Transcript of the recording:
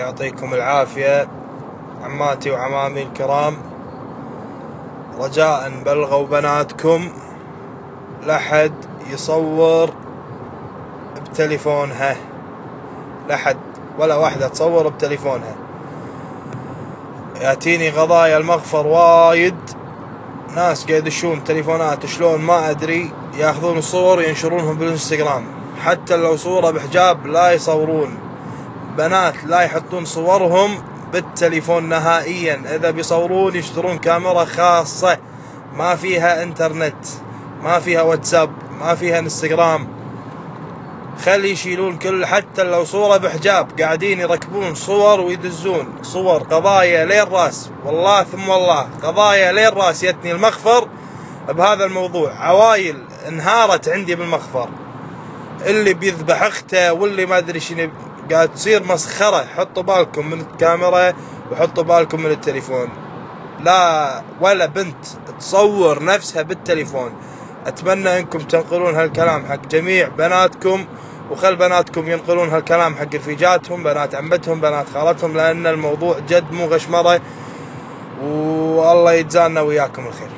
يعطيكم العافية عماتي وعمامي الكرام. رجاء بلغوا بناتكم لا حد يصور بتليفونها، لا حد ولا واحدة تصور بتليفونها. ياتيني قضايا المغفر وايد، ناس قاعد يدشون تليفونات شلون ما ادري، ياخذون الصور ينشرونهم بالانستغرام، حتى لو صورة بحجاب لا يصورون. بنات لا يحطون صورهم بالتليفون نهائيا، اذا بيصورون يشترون كاميرا خاصة ما فيها انترنت، ما فيها واتساب، ما فيها انستغرام. خلي يشيلون كل، حتى لو صورة بحجاب قاعدين يركبون صور ويدزون صور. قضايا لين راس، والله ثم والله قضايا لين راس. يتني المخفر بهذا الموضوع، عوايل انهارت عندي بالمخفر، اللي بيذبح اخته واللي ما ادري شنو، قاعد تصير مسخرة. حطوا بالكم من الكاميرا وحطوا بالكم من التليفون، لا ولا بنت تصور نفسها بالتليفون. اتمنى انكم تنقلون هالكلام حق جميع بناتكم، وخل بناتكم ينقلون هالكلام حق رفيجاتهم، بنات عمتهم، بنات خالتهم، لان الموضوع جد مو غشمرة. والله يجزانا وياكم الخير.